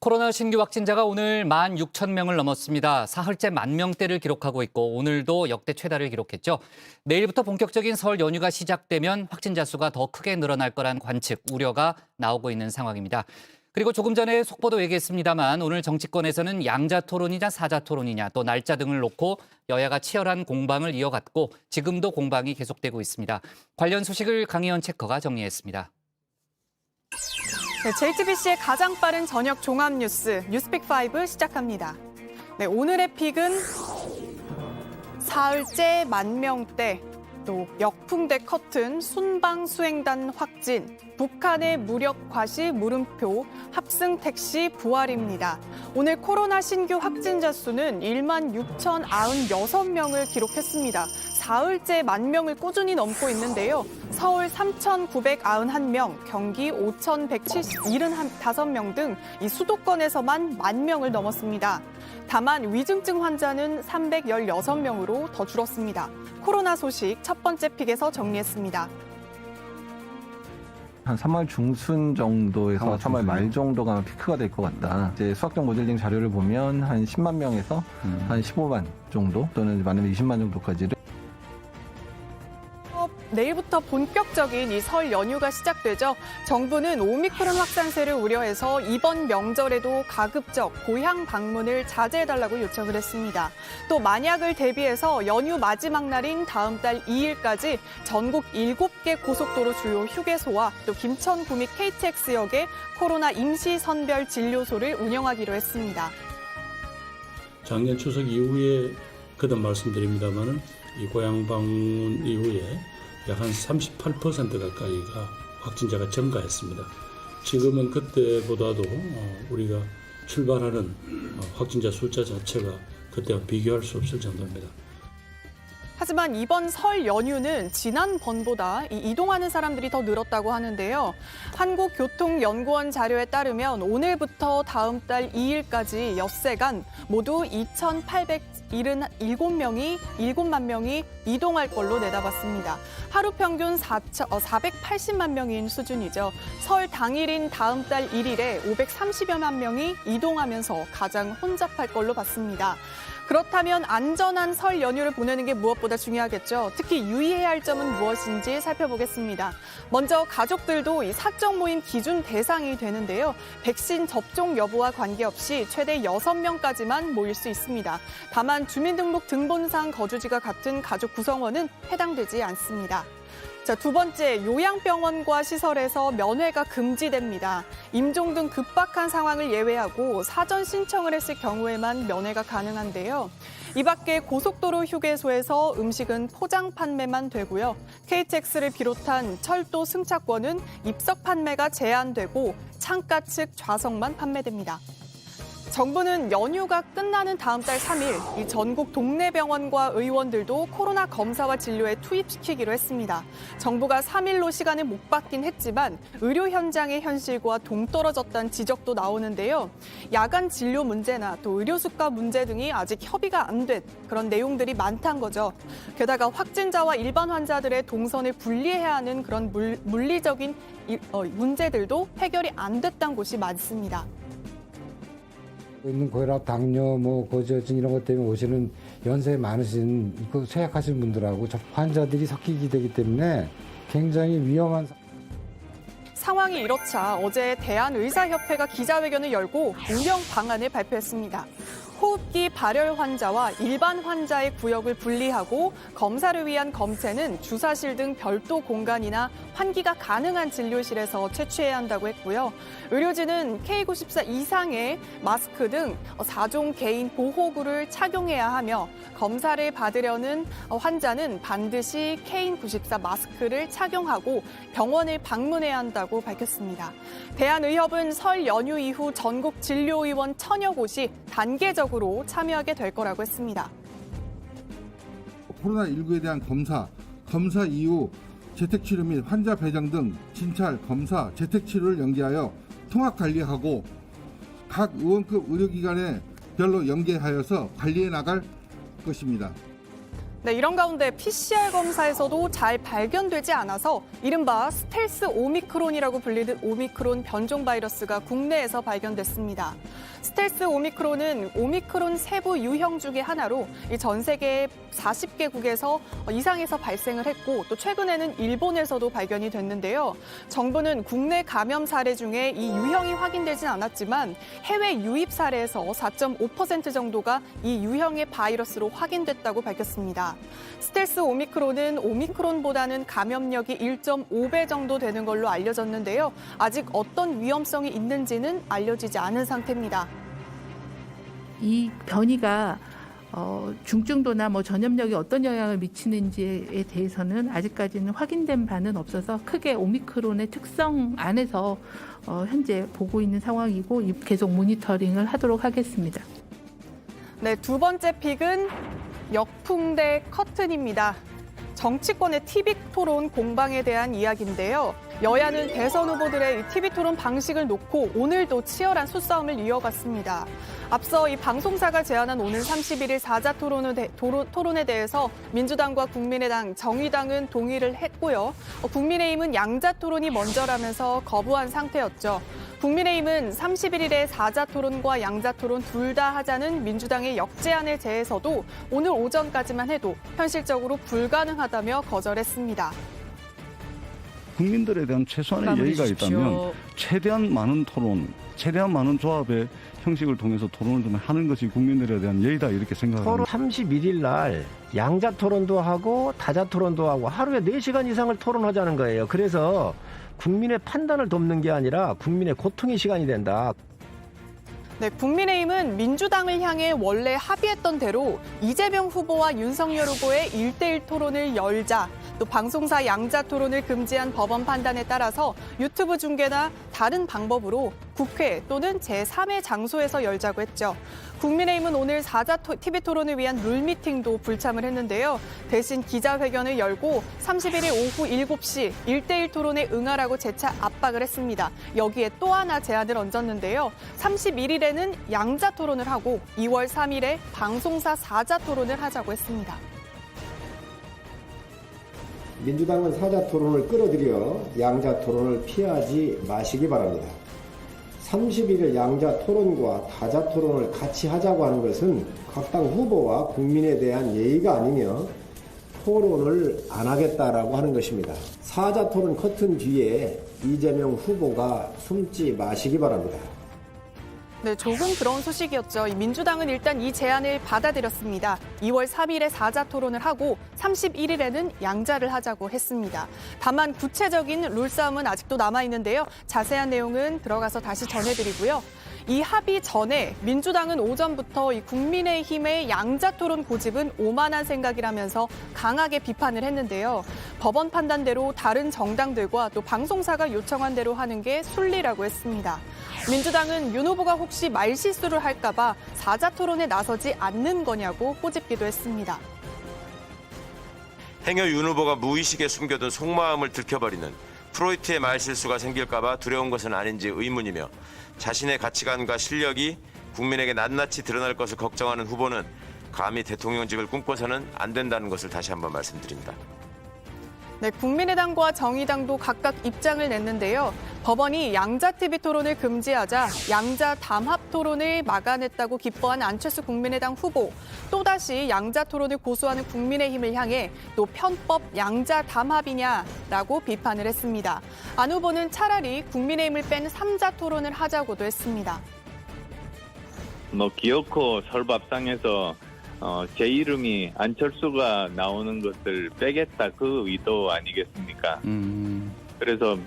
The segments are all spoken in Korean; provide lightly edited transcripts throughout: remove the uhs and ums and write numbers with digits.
코로나 신규 확진자가 오늘 16,000명을 넘었습니다. 사흘째 10,000명대를 기록하고 있고 오늘도 역대 최다를 기록했죠. 내일부터 본격적인 설 연휴가 시작되면 확진자 수가 더 크게 늘어날 거란 관측, 우려가 나오고 있는 상황입니다. 그리고 조금 전에 속보도 얘기했습니다만 오늘 정치권에서는 양자 토론이냐 사자 토론이냐 또 날짜 등을 놓고 여야가 치열한 공방을 이어갔고 지금도 공방이 계속되고 있습니다. 관련 소식을 강희연 체커가 정리했습니다. 네, JTBC의 가장 빠른 저녁 종합 뉴스, 뉴스픽5 시작합니다. 네, 오늘의 픽은 사흘째 10,000명대, 또 역풍대 커튼, 순방수행단 확진, 북한의 무력 과시 물음표, 합승 택시 부활입니다. 오늘 코로나 신규 확진자 수는 16,096명을 기록했습니다. 사흘째 10,000명을 꾸준히 넘고 있는데요. 서울 3,991명, 경기 5,175명 등 이 수도권에서만 10,000명을 넘었습니다. 다만 위중증 환자는 316명으로 더 줄었습니다. 코로나 소식 첫 번째 픽에서 정리했습니다. 한 3월 중순 정도에서 3월 말 정도가 피크가 될 것 같다. 이제 수학적 모델링 자료를 보면 한 10만 명에서 한 15만 정도 또는 많으면 20만 정도까지를 내일부터 본격적인 이 설 연휴가 시작되죠. 정부는 오미크론 확산세를 우려해서 이번 명절에도 가급적 고향 방문을 자제해달라고 요청을 했습니다. 또 만약을 대비해서 연휴 마지막 날인 다음 달 2일까지 전국 7개 고속도로 주요 휴게소와 또 김천구 및 KTX역에 코로나 임시 선별 진료소를 운영하기로 했습니다. 작년 추석 이후에 거듭 말씀드립니다만은 이 고향 방문 이후에 약 한 38% 가까이가 확진자가 증가했습니다. 지금은 그때보다도 우리가 출발하는 확진자 숫자 자체가 그때와 비교할 수 없을 정도입니다. 하지만 이번 설 연휴는 지난번보다 이동하는 사람들이 더 늘었다고 하는데요. 한국교통연구원 자료에 따르면 오늘부터 다음 달 2일까지 엿새간 모두 2,877만 명이 이동할 걸로 내다봤습니다. 하루 평균 480만 명인 수준이죠. 설 당일인 다음 달 1일에 530여만 명이 이동하면서 가장 혼잡할 걸로 봤습니다. 그렇다면 안전한 설 연휴를 보내는 게 무엇보다 중요하겠죠. 특히 유의해야 할 점은 무엇인지 살펴보겠습니다. 먼저 가족들도 이 사적 모임 기준 대상이 되는데요. 백신 접종 여부와 관계없이 최대 6명까지만 모일 수 있습니다. 다만 주민등록 등본상 거주지가 같은 가족 구성원은 해당되지 않습니다. 자, 두 번째, 요양병원과 시설에서 면회가 금지됩니다. 임종 등 급박한 상황을 예외하고 사전 신청을 했을 경우에만 면회가 가능한데요. 이 밖에 고속도로 휴게소에서 음식은 포장 판매만 되고요. KTX를 비롯한 철도 승차권은 입석 판매가 제한되고 창가 측 좌석만 판매됩니다. 정부는 연휴가 끝나는 다음 달 3일 이 전국 동네 병원과 의원들도 코로나 검사와 진료에 투입시키기로 했습니다. 정부가 3일로 시간을 못 받긴 했지만 의료 현장의 현실과 동떨어졌다는 지적도 나오는데요. 야간 진료 문제나 또 의료 수가 문제 등이 아직 협의가 안 된 그런 내용들이 많다는 거죠. 게다가 확진자와 일반 환자들의 동선을 분리해야 하는 그런 물리적인 문제들도 해결이 안 됐다는 곳이 많습니다. 있는 고혈압, 당뇨, 고지혈증 이런 것 때문에 오시는 연세 많으신 쇠약하신 분들하고 환자들이 섞이게 되기 때문에 굉장히 위험한 상황이 이렇자 어제 대한의사협회가 기자회견을 열고 운영 방안을 발표했습니다. 호흡기 발열 환자와 일반 환자의 구역을 분리하고 검사를 위한 검체는 주사실 등 별도 공간이나 환기가 가능한 진료실에서 채취해야 한다고 했고요. 의료진은 K94 이상의 마스크 등 4종 개인 보호구를 착용해야 하며 검사를 받으려는 환자는 반드시 KN94 마스크를 착용하고 병원을 방문해야 한다고 밝혔습니다. 대한의협은 설 연휴 이후 전국 진료의원 1,000여 곳이 단계적으로 참여하게 될 거라고 했습니다. 코로나19에 대한 검사 이후 재택치료 및 환자 배정 등 진찰, 검사, 재택치료를 연계하여 통합관리하고 각 의원급 의료기관에 별로 연계하여서 관리해 나갈 것입니다. 네, 이런 가운데 PCR 검사에서도 잘 발견되지 않아서 이른바 스텔스 오미크론이라고 불리는 오미크론 변종 바이러스가 국내에서 발견됐습니다. 스텔스 오미크론은 오미크론 세부 유형 중의 하나로 전 세계 40개국에서 이상에서 발생을 했고 또 최근에는 일본에서도 발견이 됐는데요. 정부는 국내 감염 사례 중에 이 유형이 확인되진 않았지만 해외 유입 사례에서 4.5% 정도가 이 유형의 바이러스로 확인됐다고 밝혔습니다. 스텔스 오미크론은 오미크론보다는 감염력이 1.5배 정도 되는 걸로 알려졌는데요. 아직 어떤 위험성이 있는지는 알려지지 않은 상태입니다. 이 변이가 중증도나 전염력에 어떤 영향을 미치는지에 대해서는 아직까지는 확인된 바는 없어서 크게 오미크론의 특성 안에서 현재 보고 있는 상황이고 계속 모니터링을 하도록 하겠습니다. 네, 두 번째 픽은 역풍대 커튼입니다. 정치권의 TV 토론 공방에 대한 이야기인데요. 여야는 대선 후보들의 TV 토론 방식을 놓고 오늘도 치열한 수싸움을 이어갔습니다. 앞서 이 방송사가 제안한 오는 31일 사자 토론에 대해서 민주당과 국민의당, 정의당은 동의를 했고요. 국민의힘은 양자 토론이 먼저라면서 거부한 상태였죠. 국민의힘은 31일에 사자 토론과 양자 토론 둘 다 하자는 민주당의 역제안에 대해서도 오늘 오전까지만 해도 현실적으로 불가능하다며 거절했습니다. 국민들에 대한 최소한의 예의가 있다면 최대한 많은 토론, 최대한 많은 조합의 형식을 통해서 토론을 좀 하는 것이 국민들에 대한 예의다 이렇게 생각합니다. 31일 날 양자 토론도 하고 다자 토론도 하고 하루에 4시간 이상을 토론하자는 거예요. 그래서 국민의 판단을 돕는 게 아니라 국민의 고통의 시간이 된다. 네, 국민의힘은 민주당을 향해 원래 합의했던 대로 이재명 후보와 윤석열 후보의 1대1 토론을 열자, 또 방송사 양자 토론을 금지한 법원 판단에 따라서 유튜브 중계나 다른 방법으로 국회 또는 제3의 장소에서 열자고 했죠. 국민의힘은 오늘 사자 TV 토론을 위한 룰미팅도 불참을 했는데요. 대신 기자회견을 열고 31일 오후 7시 1대1 토론에 응하라고 재차 압박을 했습니다. 여기에 또 하나 제안을 얹었는데요. 31일에는 양자 토론을 하고 2월 3일에 방송사 사자 토론을 하자고 했습니다. 민주당은 사자 토론을 끌어들여 양자 토론을 피하지 마시기 바랍니다. 31일 양자 토론과 다자 토론을 같이 하자고 하는 것은 각 당 후보와 국민에 대한 예의가 아니며 토론을 안 하겠다라고 하는 것입니다. 사자 토론 커튼 뒤에 이재명 후보가 숨지 마시기 바랍니다. 네, 조금 그런 소식이었죠. 민주당은 일단 이 제안을 받아들였습니다. 2월 3일에 사자 토론을 하고 31일에는 양자를 하자고 했습니다. 다만 구체적인 룰싸움은 아직도 남아있는데요. 자세한 내용은 들어가서 다시 전해드리고요. 이 합의 전에 민주당은 오전부터 이 국민의힘의 양자 토론 고집은 오만한 생각이라면서 강하게 비판을 했는데요. 법원 판단대로 다른 정당들과 또 방송사가 요청한 대로 하는 게 순리라고 했습니다. 민주당은 윤 후보가 혹시 말실수를 할까 봐 사자 토론에 나서지 않는 거냐고 꼬집기도 했습니다. 행여 윤 후보가 무의식에 숨겨둔 속마음을 들켜버리는 프로이트의 말실수가 생길까 봐 두려운 것은 아닌지 의문이며 자신의 가치관과 실력이 국민에게 낱낱이 드러날 것을 걱정하는 후보는 감히 대통령직을 꿈꿔서는 안 된다는 것을 다시 한번 말씀드립니다. 네, 국민의당과 정의당도 각각 입장을 냈는데요. 법원이 양자 TV 토론을 금지하자 양자 담합 토론을 막아냈다고 기뻐한 안철수 국민의당 후보, 또다시 양자 토론을 고수하는 국민의힘을 향해 또 편법 양자 담합이냐라고 비판을 했습니다. 안 후보는 차라리 국민의힘을 뺀 3자 토론을 하자고도 했습니다. 기어코 설밥상에서 제 이름이 안철수가 나오는 것을 빼겠다 그 의도 아니겠습니까? 그래서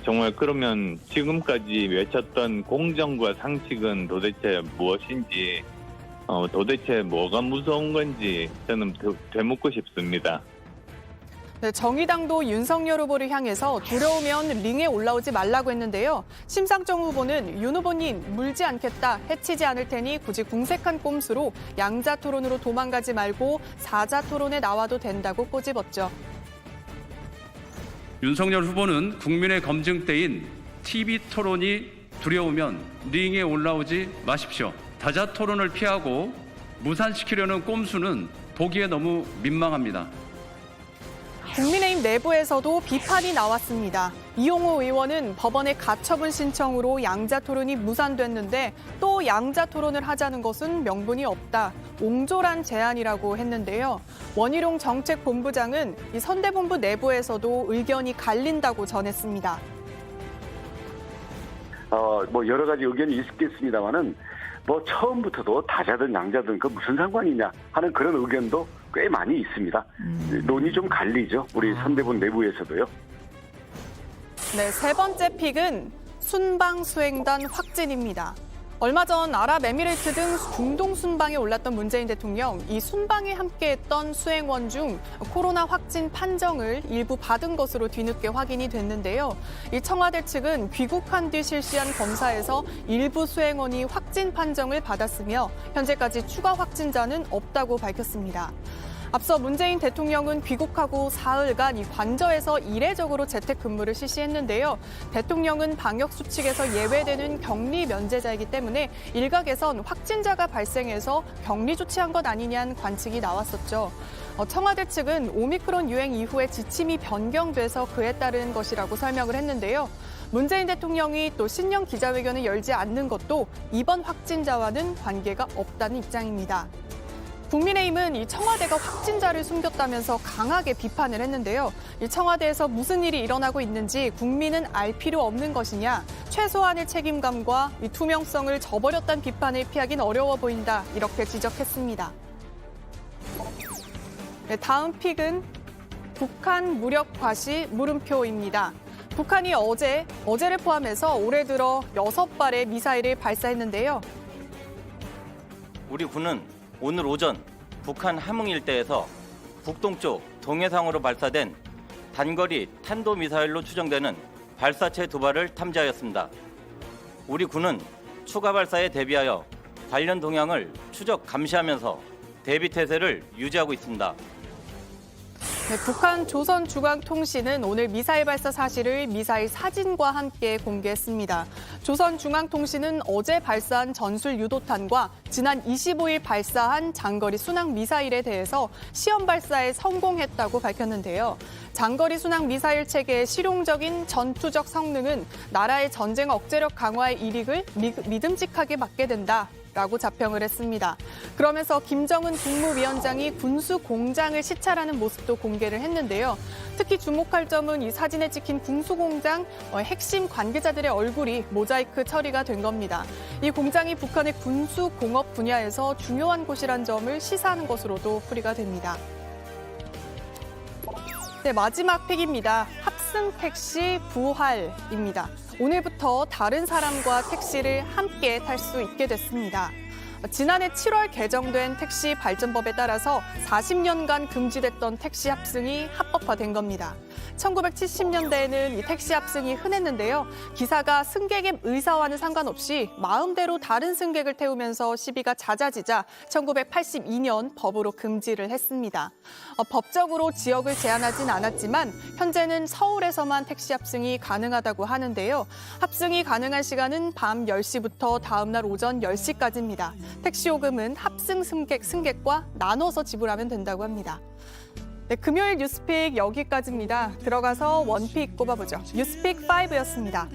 정말 그러면 지금까지 외쳤던 공정과 상식은 도대체 무엇인지 도대체 뭐가 무서운 건지 저는 되묻고 싶습니다. 네, 정의당도 윤석열 후보를 향해서 두려우면 링에 올라오지 말라고 했는데요. 심상정 후보는 윤 후보님 물지 않겠다, 해치지 않을 테니 굳이 궁색한 꼼수로 양자 토론으로 도망가지 말고 사자 토론에 나와도 된다고 꼬집었죠. 윤석열 후보는 국민의 검증대인 TV 토론이 두려우면 링에 올라오지 마십시오. 다자 토론을 피하고 무산시키려는 꼼수는 보기에 너무 민망합니다. 국민의힘 내부에서도 비판이 나왔습니다. 이용호 의원은 법원의 가처분 신청으로 양자 토론이 무산됐는데 또 양자 토론을 하자는 것은 명분이 없다. 옹졸한 제안이라고 했는데요. 원희룡 정책본부장은 이 선대본부 내부에서도 의견이 갈린다고 전했습니다. 뭐 여러 가지 의견이 있겠습니다만은 뭐 처음부터도 다자든 양자든 그 무슨 상관이냐 하는 그런 의견도 꽤 많이 있습니다. 논의 좀 갈리죠. 우리 선대본 내부에서도요. 네, 세 번째 픽은 순방 수행단 확진입니다. 얼마 전 아랍에미레이트 등 중동 순방에 올랐던 문재인 대통령, 이 순방에 함께했던 수행원 중 코로나 확진 판정을 일부 받은 것으로 뒤늦게 확인이 됐는데요. 이 청와대 측은 귀국한 뒤 실시한 검사에서 일부 수행원이 확진 판정을 받았으며 현재까지 추가 확진자는 없다고 밝혔습니다. 앞서 문재인 대통령은 귀국하고 사흘간 이 관저에서 이례적으로 재택근무를 실시했는데요. 대통령은 방역수칙에서 예외되는 격리 면제자이기 때문에 일각에선 확진자가 발생해서 격리 조치한 것 아니냐는 관측이 나왔었죠. 청와대 측은 오미크론 유행 이후에 지침이 변경돼서 그에 따른 것이라고 설명을 했는데요. 문재인 대통령이 또 신년 기자회견을 열지 않는 것도 이번 확진자와는 관계가 없다는 입장입니다. 국민의힘은 이 청와대가 확진자를 숨겼다면서 강하게 비판을 했는데요. 이 청와대에서 무슨 일이 일어나고 있는지 국민은 알 필요 없는 것이냐, 최소한의 책임감과 이 투명성을 저버렸다는 비판을 피하긴 어려워 보인다, 이렇게 지적했습니다. 네, 다음 픽은 북한 무력 과시 물음표입니다. 북한이 어제를 포함해서 올해 들어 6발의 미사일을 발사했는데요. 우리 군은 오늘 오전 북한 함흥 일대에서 북동쪽 동해상으로 발사된 단거리 탄도미사일로 추정되는 발사체 2발을 탐지하였습니다. 우리 군은 추가 발사에 대비하여 관련 동향을 추적 감시하면서 대비 태세를 유지하고 있습니다. 네, 북한 조선중앙통신은 오늘 미사일 발사 사실을 미사일 사진과 함께 공개했습니다. 조선중앙통신은 어제 발사한 전술 유도탄과 지난 25일 발사한 장거리 순항 미사일에 대해서 시험 발사에 성공했다고 밝혔는데요. 장거리 순항 미사일 체계의 실용적인 전투적 성능은 나라의 전쟁 억제력 강화의 이익을 믿음직하게 맡게 된다. 라고 자평을 했습니다. 그러면서 김정은 국무위원장이 군수 공장을 시찰하는 모습도 공개를 했는데요. 특히 주목할 점은 이 사진에 찍힌 군수 공장 핵심 관계자들의 얼굴이 모자이크 처리가 된 겁니다. 이 공장이 북한의 군수 공업 분야에서 중요한 곳이란 점을 시사하는 것으로도 풀이가 됩니다. 네, 마지막 픽입니다. 합승 택시 부활입니다. 오늘부터 다른 사람과 택시를 함께 탈 수 있게 됐습니다. 지난해 7월 개정된 택시 발전법에 따라서 40년간 금지됐던 택시 합승이 합법화된 겁니다. 1970년대에는 이 택시 합승이 흔했는데요. 기사가 승객의 의사와는 상관없이 마음대로 다른 승객을 태우면서 시비가 잦아지자 1982년 법으로 금지를 했습니다. 법적으로 지역을 제한하진 않았지만 현재는 서울에서만 택시 합승이 가능하다고 하는데요. 합승이 가능한 시간은 밤 10시부터 다음 날 오전 10시까지입니다. 택시 요금은 합승 승객과 나눠서 지불하면 된다고 합니다. 네, 금요일 뉴스픽 여기까지입니다. 들어가서 원픽 꼽아보죠. 뉴스픽 5였습니다.